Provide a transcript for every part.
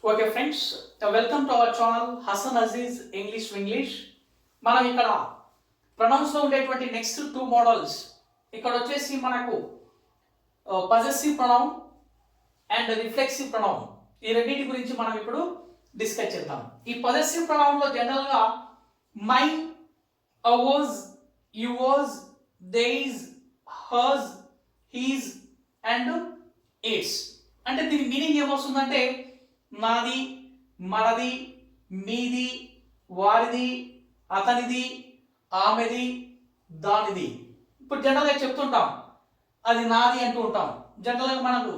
Okay friends, welcome to our channel Hasan Aziz English. మనం ఇక్కడ pronounce లో ఉండేటువంటి నెక్స్ట్ 2 మోడల్స్ ఇక్కడ వచ్చేసి మనకు possessive pronoun and reflexive pronoun, ఈ రెండింటి గురించి మనం ఇప్పుడు డిస్కస్ చేద్దాం. ఈ పొజెసివ్ ప్రొనౌన్ లో జనరల్ గా mine, ours, yours, theirs, hers, his and its. అంటే దీని మీనింగ్ ఏమొస్తుందంటే నాది, మనది, మీది, వారిది, అతనిది, ఆమెది, దానిది. ఇప్పుడు జనరల్గా చెప్తుంటాం అది నాది అంటూ ఉంటాం. జనరల్గా మనకు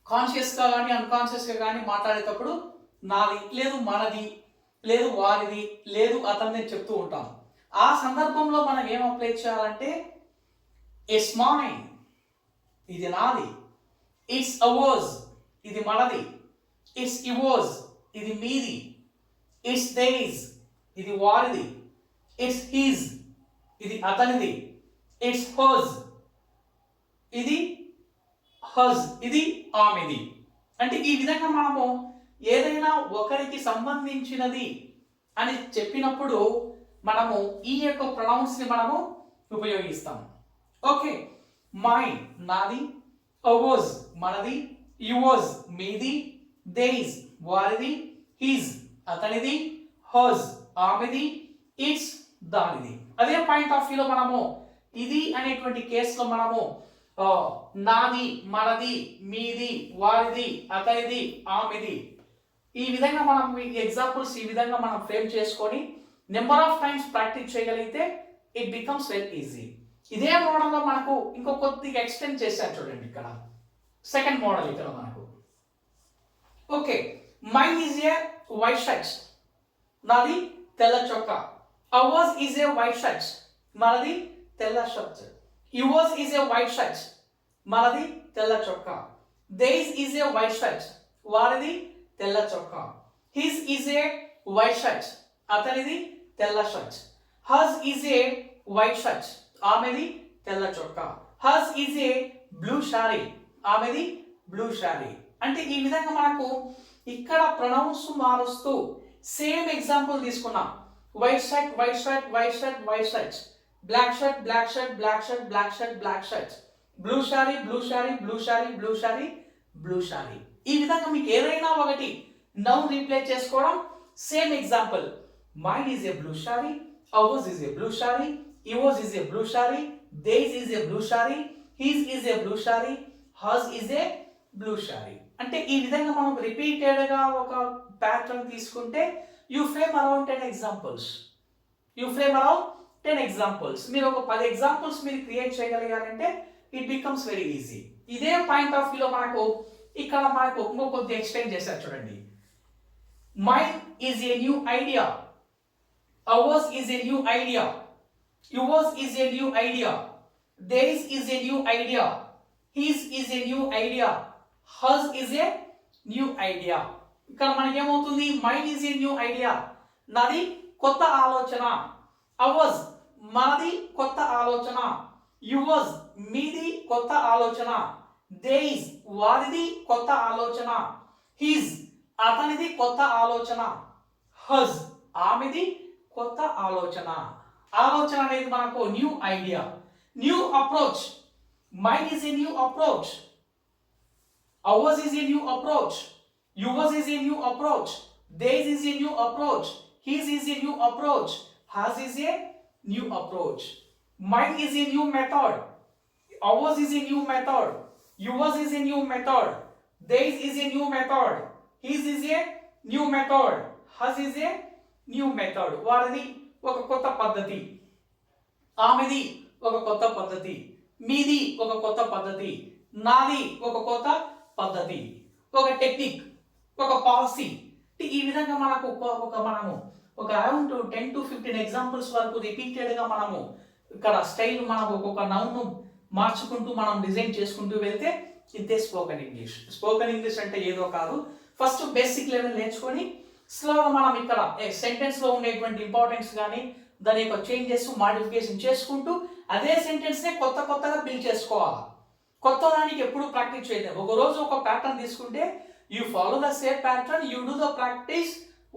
కాన్షియస్గా కానీ అన్కాన్షియస్గా కానీ మాట్లాడేటప్పుడు నాది లేదు మనది లేదు వారిది లేదు అతనిది చెప్తూ ఉంటాం. ఆ సందర్భంలో మనం ఏం అప్లై చేయాలంటే ఇట్స్ మైన్, ఇది నాది. ఇట్స్ అవర్స్, ఇది మనది. ఇట్స్ యువర్స్, ఇది మీది. ఇట్స్ దేస్, ఇది వారిది. ఇట్స్ హిజ్, ఇది అతనిది. ఇట్స్ హర్స్, ఇది హర్స్, ఇది ఆమెది. అంటే ఈ విధంగా మనము ఏదైనా ఒకరికి సంబంధించినది అని చెప్పినప్పుడు మనము ఈ యొక్క ప్రొనౌన్స్ ని మనము ఉపయోగిస్తాం. ఓకే, మైన్ నాది, అవర్స్ మనది, యువర్స్ మీది, దేస్ వారిది, హిజ్ అతనిది, హర్స్ ఆమెది, ఇట్స్ దానిది. అదే పాయింట్ ఆఫ్ వ్యూలో మనము ఇది అనేటువంటి కేసులో మనము నాది, మనది, మీది, వారిది, అతనిది, ఆమెది, ఈ విధంగా మనం ఎగ్జాంపుల్స్ ఈ విధంగా మనం ఫ్రేమ్ చేసుకొని నెంబర్ ఆఫ్ టైమ్స్ ప్రాక్టీస్ చేయగలిగితే ఇట్ బికమ్స్ వెరీ ఈజీ. ఇదే మోడల్లో మనకు ఇంకో కొద్దిగా ఎక్స్టెండ్ చేశారు చూడండి. ఇక్కడ సెకండ్ మోడల్ ఇక్కడ మనకు okay, mine is a white shirt, నాది తెల్ల చొక్కా. Ours is a white shirt, మనది తెల్ల shirt. Yours is a white shirt, మనది తెల్ల చొక్కా. Theirs is a white shirt, వారిది తెల్ల చొక్కా. His is a white shirt, అతనిది తెల్ల shirt. Hers is a white shirt, ఆమెది తెల్ల చొక్కా. Hers is a blue sari, ఆమెది బ్లూ శారీ. అంటే ఈ విధంగా మనకు ఇక్కడ ప్రొనౌన్స్ మారుస్తూ సేమ్ ఎగ్జాంపుల్ తీసుకున్నాం. White shirt, white shirt, white shirt, white shirt. Black shirt, black shirt, black shirt, black shirt, black shirt. Blue sari, blue sari, blue sari, blue sari, blue sari. ఈ విధంగా మీకు ఏదైనా ఒకటి నౌన్ రీప్లేస్ చేసుకోవడం. Same example, mine is a blue sari, ours is a blue sari, yours is a blue sari, theirs is a blue sari, his is a blue sari, hurts is a blue sari. అంటే ఈ విధంగా మనం రిపీటెడ్ గా ఒక ప్యాటర్న్ తీసుకుంటే యూ ఫ్రేమ్ అరౌండ్ 10 ఎగ్జాంపుల్స్. మీరు ఒక 10 examples మీరు క్రియేట్ చేయగలిగారంటే ఇట్ బికమ్స్ వెరీ ఈజీ. ఇదే పాయింట్ ఆఫ్ వ్యూలో మనకు ఇక్కడ మనకు ఇంకొద్ది ఎక్స్టెండ్ చేశారు చూడండి. Mine is a new idea, ours is a new idea, yours is a new idea, theirs is a new idea, his is a new idea, hers is a new idea. ఇక్కడ మనకి ఏమవుతుంది? Mine is a new idea, నాది కొత్త ఆలోచన. Hours మనది కొత్త ఆలోచన. Yours మీది కొత్త ఆలోచన. దేస్ వారిది కొత్త ఆలోచన. హిజ్ అతనిది కొత్త ఆలోచన. హర్స్ ఆమెది కొత్త ఆలోచన. ఆలోచన అనేది మనకు new idea, new approach. Mind is a new approach, ours is a new approach, yours is a new approach, theirs is a new approach, his is a new approach, hers is a new approach. Mine is a new method, ours is a new method, yours is a new method, theirs is a new method, his is a new method, hers is a new method. వారిది ఒక కొత్త పద్ధతి, ఆమెది ఒక కొత్త పద్ధతి, మీది ఒక కొత్త పద్ధతి, నాది ఒక కొత్త పద్ధతి, ఒక టెక్నిక్, ఒక పాలసీ. ఈ విధంగా మనకు మనము ఒక అరౌండ్ 10 to 15 ఎగ్జాంపుల్స్ వరకు రిపీటెడ్ గా మనము ఇక్కడ స్టైల్ మనం ఒక్కొక్క నౌన్ మార్చుకుంటూ మనం డిజైన్ చేసుకుంటూ వెళ్తే ఇదే స్పోకెన్ ఇంగ్లీష్. స్పోకెన్ ఇంగ్లీష్ అంటే ఏదో కాదు, ఫస్ట్ బేసిక్ లెవెల్ నేర్చుకొని స్లోగా మనం ఇక్కడ సెంటెన్స్ లో ఉండేటువంటి ఇంపార్టెన్స్ కానీ దాని యొక్క చేంజెస్ మాడిఫికేషన్ చేసుకుంటూ అదే సెంటెన్స్ నే కొత్తగా బిల్డ్ చేసుకోవాలి. కొత్త దానికి ఎప్పుడు ప్రాక్టీస్ చేయలేదు. ఒక రోజు ఒక ప్యాటర్న్ తీసుకుంటే you follow the same pattern, you do the practice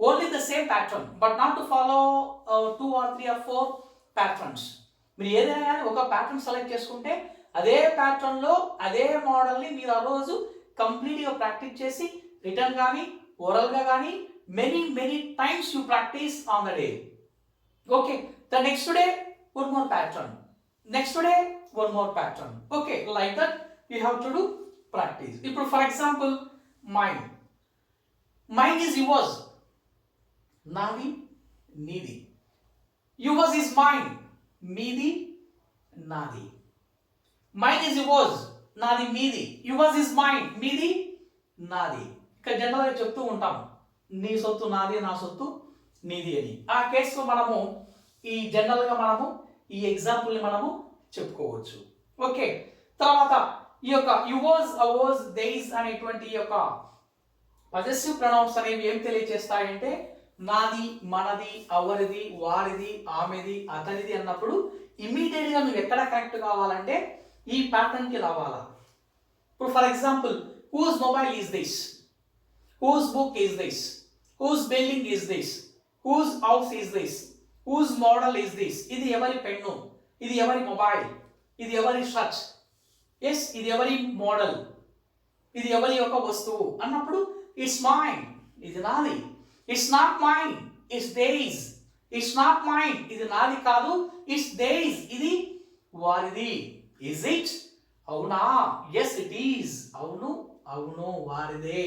only the same pattern, but not to follow 2 or 3 or 4 patterns. మీరు ఏదైనా కానీ ఒక ప్యాటర్న్ సెలెక్ట్ చేసుకుంటే అదే ప్యాటర్న్లో అదే మోడల్ని మీరు ఆ రోజు కంప్లీట్గా ప్రాక్టీస్ చేసి రిటర్న్ కానీ ఓరల్గా కానీ many times you practice on the day. Okay, the next day one more pattern, next day one more pattern. Okay, like that you have to do practice. ఇప్పుడు for example mine is yours, నాది నీది. yours is mine, మీది నాది. mine is yours, నాది మీది. yours is mine, మీది నాది. ఇక్కడ జనరల్గా చెప్తూ ఉంటాము నీ సొత్తు నాది, నా సొత్తు నీది అని. ఆ కేసులో మనము ఈ జనరల్గా మనము ఈ ఎగ్జాంపుల్ని మనము చెప్పుకోవచ్చు. ఓకే, తర్వాత ఈ యొక్క యువర్స్, అవర్స్, దేస్ అనేటువంటి ఈ యొక్క పొజెసివ్ ప్రొనౌన్స్ అనేవి ఏం తెలియజేస్తాయంటే నాది, మనది, అవరిది, వారిది, ఆమెది, అతనిది అన్నప్పుడు ఇమ్మీడియట్గా నువ్వు ఎక్కడ కరెక్ట్ కావాలంటే ఈ ప్యాటర్న్కి రావాలా. ఇప్పుడు for example whose mobile is this, whose book is this, whose building is this, whose house is this, whose model is this. ఇది ఎవరి పెన్ను, ఇది ఎవరి మొబైల్, ఇది ఎవరి షర్ట్, ఎస్ ఇది ఎవరి మోడల్, ఇది ఎవరి యొక్క వస్తువు అన్నప్పుడు ఇట్స్ మైన్, ఇది నాది. It's not mine, it's theirs. It's not mine, ఇది నాది కాదు, ఇట్స్ దేయిస్, ఇది వారిది. ఇస్ ఇట్, అవునా, ఎస్ ఇట్ ఈస్, అవును అవును వారిదే.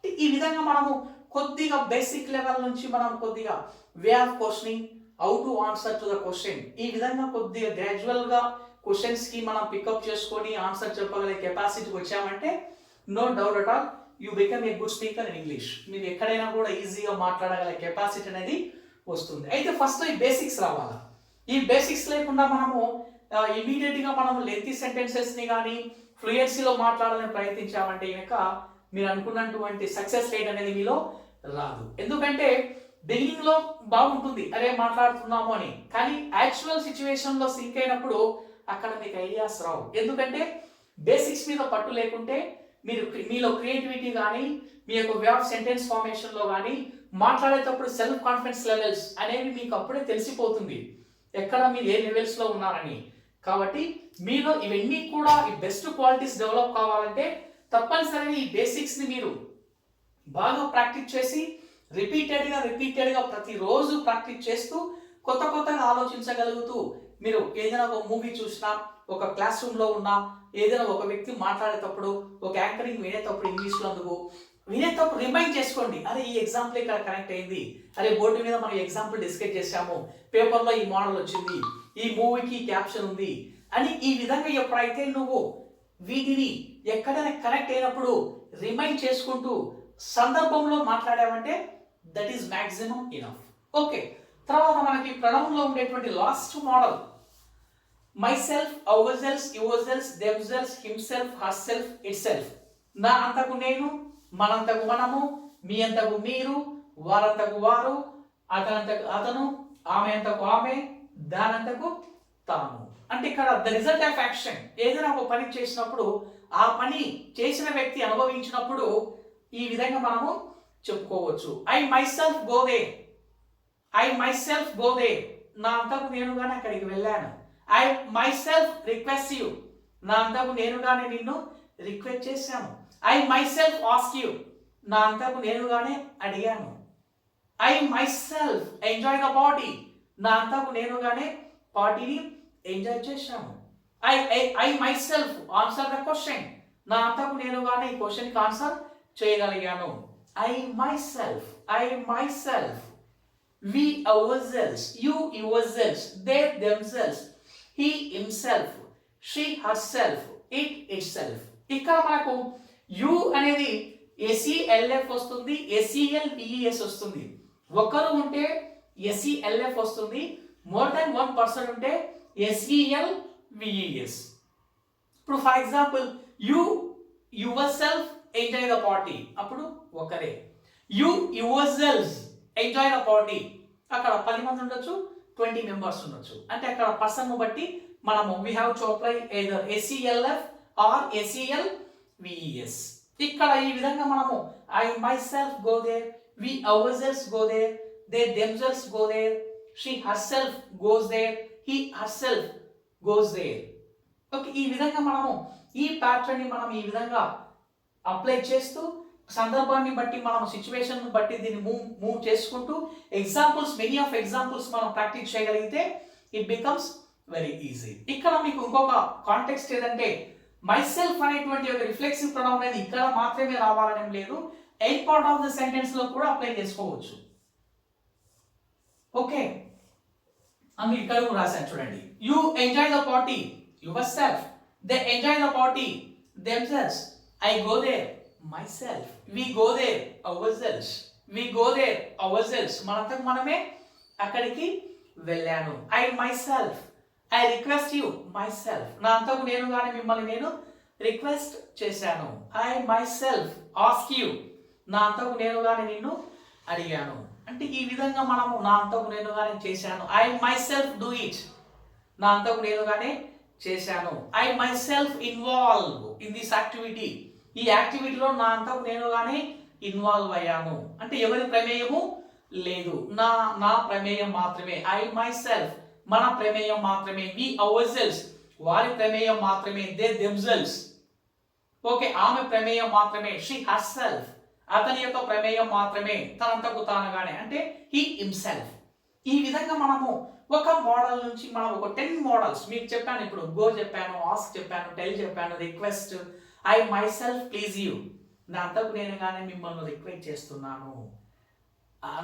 ఈ విధంగా మనము కొద్దిగా బేసిక్ లెవెల్ నుంచి మనం కొద్దిగా way of questioning, how to answer to the question, ఈ విధంగా కొద్దిగా గ్రాడ్యువల్గా క్వశ్చన్స్కి మనం పికప్ చేసుకొని ఆన్సర్ చెప్పగలిగే కెపాసిటీకి వచ్చామంటే no doubt at all you become a good speaker in English. మీరు ఎక్కడైనా కూడా ఈజీగా మాట్లాడగల కెపాసిటీ అనేది వస్తుంది. అయితే ఫస్ట్ ఈ బేసిక్స్ రావాలి. ఈ బేసిక్స్ లేకుండా మనము ఇమీడియట్గా మనము లెంతీ సెంటెన్సెస్ని కానీ ఫ్లూయెన్సీలో మాట్లాడాలని ప్రయత్నించామంటే కనుక మీరు అనుకున్నటువంటి సక్సెస్ రేట్ అనేది మీలో రాదు. ఎందుకంటే బిగినింగ్లో బాగుంటుంది, అరే మాట్లాడుతున్నాము అని, కానీ యాక్చువల్ సిచ్యువేషన్లో సింక్ అయినప్పుడు అక్కడ మీకు ఐడియాస్ రావు. ఎందుకంటే బేసిక్స్ మీద పట్టు లేకుంటే మీరు మీలో క్రియేటివిటీ కానీ మీ యొక్క వే ఆఫ్ సెంటెన్స్ ఫార్మేషన్లో కానీ మాట్లాడేటప్పుడు సెల్ఫ్ కాన్ఫిడెన్స్ లెవెల్స్ అనేవి మీకు అప్పుడే తెలిసిపోతుంది ఎక్కడ మీరు ఏ లెవెల్స్లో ఉన్నారని. కాబట్టి మీలో ఇవన్నీ కూడా ఈ బెస్ట్ క్వాలిటీస్ డెవలప్ కావాలంటే తప్పనిసరిగా ఈ బేసిక్స్ని మీరు బాగా ప్రాక్టీస్ చేసి రిపీటెడ్గా ప్రతిరోజు ప్రాక్టీస్ చేస్తూ కొత్తగా ఆలోచించగలుగుతూ మీరు ఏదైనా ఒక మూవీ చూసినా, ఒక క్లాస్ రూమ్లో ఉన్నా, ఏదైనా ఒక వ్యక్తి మాట్లాడేటప్పుడు, ఒక యాంకరింగ్ వినేటప్పుడు ఇంగ్లీష్లో అందుకు వినేటప్పుడు రిమైండ్ చేసుకోండి, అరే ఈ ఎగ్జాంపుల్ ఇక్కడ కనెక్ట్ అయింది, అరే బోర్డు మీద మనం ఎగ్జాంపుల్ డిస్కస్ చేసాము, పేపర్లో ఈ మోడల్ వచ్చింది, ఈ మూవీకి క్యాప్షన్ ఉంది అని. ఈ విధంగా ఎప్పుడైతే నువ్వు వీటిని ఎక్కడైనా కనెక్ట్ అయినప్పుడు రిమైండ్ చేసుకుంటూ సందర్భంలో మాట్లాడామంటే that is maximum enough. Okay, తర్వాత మనకి ప్రణవంలో ఉండేటువంటి last model myself, ourself, yourself, themself, himself, herself, itself. నా అంతకు నేను, మనంతకు మనము, మీ అంతకు మీరు, వారంతకు వారు, అతనంతకు అతను, ఆమె అంతకు ఆమె, దానంతకు తాను. అంటే ఇక్కడ ద రిజల్ట్ ఆఫ్ యాక్షన్, ఏదైనా ఒక పని చేసినప్పుడు ఆ పని చేసిన వ్యక్తి అనుభవించినప్పుడు ఈ విధంగా మనము చెప్పుకోవచ్చు. I myself go they, I myself go they, నా అంతకు నేనుగానే అక్కడికి వెళ్ళాను. I my self request you, నా అంతకు నేనుగానే నిన్ను రిక్వెస్ట్ చేశాను. I myself ask you, నా అంతకు నేనుగానే అడిగాను. I my self enjoy the party, నా అంతకు నేనుగానే పార్టీని ఎంజాయ్ చేశాను. I my self answer the question, నా అంతకు నేనుగానే ఈ క్వశ్చన్కి ఆన్సర్ చేయగలిగాను. I my self, we ourselves, you yourselves, they themselves, he himself, she herself, it itself. ఇక్కడ మనకు యు అనేది ఎస్ఈఎల్ఎఫ్ వస్తుంది, ఎస్ఈఎల్విఈఎస్ వస్తుంది. ఒకరు ఉంటే ఎస్ఈఎల్ఎఫ్ వస్తుంది, మోర్ దాన్ 1 పర్సన్ ఉంటే ఎస్ఈఎల్విఈఎస్. ఇప్పుడు for example you your self enjoy the party, అప్పుడు ఒకరే. You your self enjoy the party, అక్కడ 10 మంది ఉండొచ్చు, 20 మెంబర్స్ ఉండొచ్చు. అంటే అక్కడ పర్సన్ బట్టి మనము we have to apply either S E L F or S E L V E S. ఇక్కడ ఈ విధంగా మనము I myself go there, we ourself go there, they themself go there, she herself goes there, he herself goes there. Okay, ఈ విధంగా మనము ఈ pattern ని మనం ఈ విధంగా అప్లై చేస్తూ సందర్భాన్ని బట్టి మనం సిచ్యువేషన్ బట్టి దీన్ని మూవ్ చేసుకుంటూ ఎగ్జాంపుల్స్, మెనీ ఆఫ్ ఎగ్జాంపుల్స్ మనం ప్రాక్టీస్ చేయగలిగితే ఇట్ బికమ్స్ వెరీ ఈజీ. ఇక్కడ మీకు ఇంకొక కాంటెక్స్ట్ ఏదంటే మై సెల్ఫ్ అనేటువంటి ఒక రిఫ్లెక్సివ్ ప్రొనౌన్ అనేది ఇక్కడ మాత్రమే రావాలనేం లేదు, eight part of the sentence లో కూడా అప్లై చేసుకోవచ్చు. ఓకే, అందుకు ఇక్కడ కూడా రాశాను చూడండి. You enjoy the party yourself, they enjoy the party themselves, I go there myself, we go there ourselves, we go there ourselves, మనంతకు మనమే అక్కడికి వెళ్ళాను. I myself, I request you myself, నా అంతకు నేను కానీ మిమ్మల్ని నేను రిక్వెస్ట్ చేశాను. I myself ask you, నా అంతకు నేను కానీ నిన్ను అడిగాను. అంటే ఈ విధంగా మనము నా అంతకు నేను కానీ చేశాను. I my self do it, నా అంతకు నేను కానీ చేశాను. I my self involve in this activity, ఈ యాక్టివిటీలో నా అంతకు నేను కానీ ఇన్వాల్వ్ అయ్యాను. అంటే ఎవరి ప్రమేయము లేదు, నా ప్రమేయం మాత్రమే. ఐ మై సెల్ఫ్ మన ప్రమేయం మాత్రమే. వి అవర్ సెల్వ్స్ వారి ప్రమేయం మాత్రమే. దే దెమ్సెల్వ్స్ ఓకే ఆమె ప్రమేయం మాత్రమే. షీ హర్ సెల్ఫ్ అతని యొక్క ప్రమేయం మాత్రమే, తనంతకు తానుగానే అంటే హీ హిమ్సెల్ఫ్. ఈ విధంగా మనము ఒక మోడల్ నుంచి మనం ఒక 10 మోడల్స్ మీకు చెప్పాను. ఇప్పుడు గో చెప్పాను, ఆస్క్ చెప్పాను, టెల్ చెప్పాను, request, I my self please you, నా అంతకు నేను కానీ మిమ్మల్ని రిక్వెస్ట్ చేస్తున్నాను,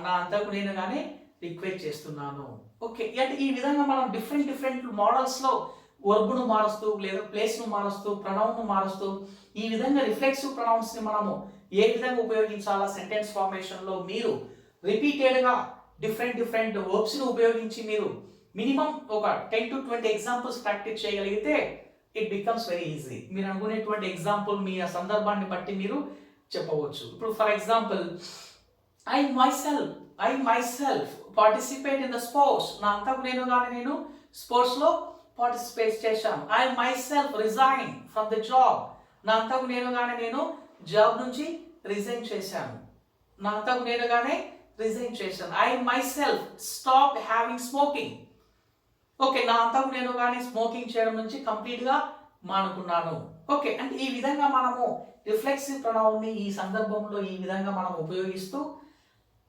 నా అంతకు నేను కానీ రిక్వెస్ట్ చేస్తున్నాను. ఓకే, అంటే ఈ విధంగా మనం డిఫరెంట్ మోడల్స్లో వర్బ్ను మారుస్తూ లేదా ప్లేస్ను మారుస్తూ ప్రొనౌన్ను మారుస్తూ ఈ విధంగా రిఫ్లెక్సివ్ ప్రొనౌన్స్ని మనము ఏ విధంగా ఉపయోగించాలా సెంటెన్స్ ఫార్మేషన్లో మీరు రిపీటెడ్గా డిఫరెంట్ వర్బ్స్ని ఉపయోగించి మీరు మినిమం ఒక 10 to 20 ఎగ్జాంపుల్స్ ప్రాక్టీస్ చేయగలిగితే ఇట్ బికమ్స్ వెరీ ఈజీ. మీరు అనుకునేటువంటి ఎగ్జాంపుల్ మీ సందర్భాన్ని బట్టి మీరు చెప్పవచ్చు. ఇప్పుడు for example I my self participate in the sports, నా అంతకు నేను కానీ నేను స్పోర్ట్స్లో పార్టిసిపేట్ చేశాను. I my self resign from the job, నా అంతకు నేను కానీ నేను జాబ్ నుంచి రిజైన్ చేశాను, నా అంతకు నేను కానీ రిజైన్ చేశాను. I my self stop having smoking, okay నా అంతకు నేను కానీ స్మోకింగ్ చేయడం నుంచి కంప్లీట్గా మానుకున్నాను. ఓకే, అంటే ఈ విధంగా మనము రిఫ్లెక్సివ్ ప్రొనౌన్ని ఈ సందర్భంలో ఈ విధంగా మనం ఉపయోగిస్తూ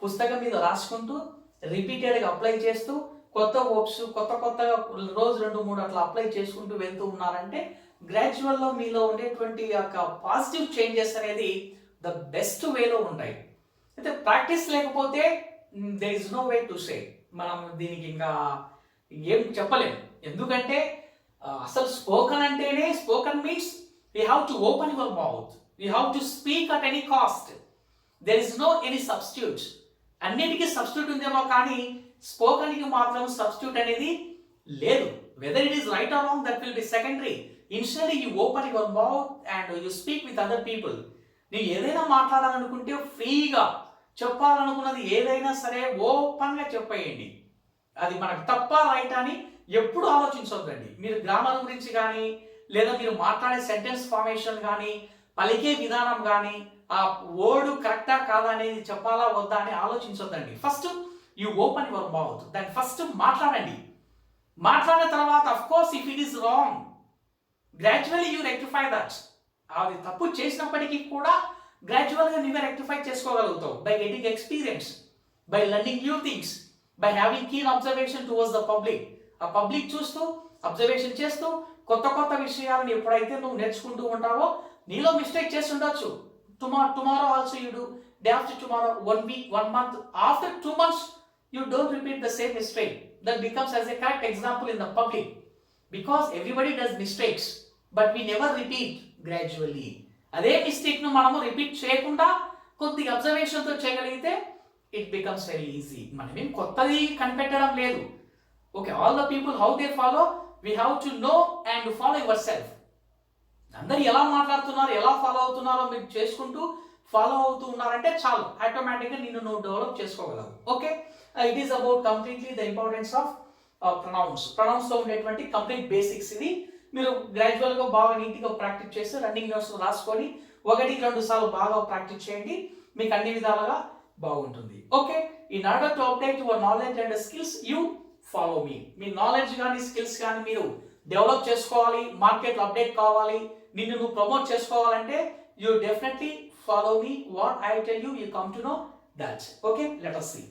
పుస్తకం మీద రాసుకుంటూ రిపీటెడ్గా అప్లై చేస్తూ కొత్త వర్బ్స్ కొత్తగా రోజు 2-3 అట్లా అప్లై చేసుకుంటూ వెళ్తూ ఉన్నారంటే గ్రాడ్యువల్లో మీలో ఉండేటువంటి యొక్క పాజిటివ్ చేంజెస్ అనేది ద బెస్ట్ వేలో ఉంటాయి. అయితే ప్రాక్టీస్ లేకపోతే there is no way to say, మనం దీనికి ఇంకా ఏం చెప్పలేము. ఎందుకంటే అసలు spoken means you have to open your mouth, you have to speak at any cost, there is no any substitute. అన్నిటికీ సబ్స్టిట్యూట్ ఉందేమో కానీ స్పోకన్కి మాత్రం సబ్స్టిట్యూట్ అనేది లేదు. Whether it is right or wrong that will be secondary. Initially you open your mouth and you speak with other people. నీవు ఏదైనా మాట్లాడాలనుకుంటే ఫ్రీగా చెప్పాలనుకున్నది ఏదైనా సరే ఓపెన్గా చెప్పేయండి. అది మనకు తప్ప రైట్ అని ఎప్పుడు ఆలోచించొద్దండి. మీరు గ్రామర్ గురించి కానీ లేదా మీరు మాట్లాడే సెంటెన్స్ ఫార్మేషన్ కానీ పలికే విధానం కానీ ఆ వర్డ్ కరెక్టా కాదా అనేది చెప్పాలా వద్దా అని ఆలోచించొద్దండి. First you open your mouth, దాన్ని ఫస్ట్ మాట్లాడండి. మాట్లాడిన తర్వాత of course if it is wrong gradually you rectify that. అది తప్పు చేసినప్పటికీ కూడా గ్రాడ్యువల్గా నువ్వే రెక్టిఫై చేసుకోగలుగుతావు by getting experience, by learning new things, by having keen observation towards the public. ఆ పబ్లిక్ చూస్తూ అబ్జర్వేషన్ చేస్తూ కొత్త విషయాలను ఎప్పుడైతే నువ్వు నేర్చుకుంటూ ఉంటావో నీలో మిస్టేక్ చేసి ఉండొచ్చు. Tomorrow also you do, day after tomorrow, 1 week, 1 month, after 2 months you don't repeat the same mistake. That becomes as a correct example in the public, because everybody does mistakes but we never repeat gradually. అదే mistake ను మనము repeat చేయకుండా కొద్దిగా observation తో చేయగలిగితే it becomes very easy. మనమేం కొత్తది కనిపెట్టడం లేదు. Okay, all the people how they follow, we have to know and follow your self. అందరు ఎలా మాట్లాడుతున్నారు, ఎలా ఫాలో అవుతున్నారో మీరు చేసుకుంటూ ఫాలో అవుతూ ఉన్నారంటే చాలు, ఆటోమేటిక్గా నిన్ను నువ్వు డెవలప్ చేసుకోగలవు. Okay, it is about completely the importance of ప్రొనౌన్స్లో ఉండేటువంటి కంప్లీట్ బేసిక్స్. ఇది మీరు గ్రాడ్యువల్గా బాగా నీట్గా ప్రాక్టీస్ చేసి రన్నింగ్ నోట్స్ రాసుకొని 1-2 సార్లు బాగా ప్రాక్టీస్ చేయండి, మీకు అన్ని విధాలుగా బాగుంటుంది. Okay, in order to update your knowledge and skills you follow me. Me knowledge కానీ స్కిల్స్ కానీ మీరు డెవలప్ చేసుకోవాలి, మార్కెట్లో అప్డేట్ కావాలి, నిన్ను నువ్వు ప్రమోట్ చేసుకోవాలంటే you definitely follow me. What I tell you, you come to know that. Okay, let us see.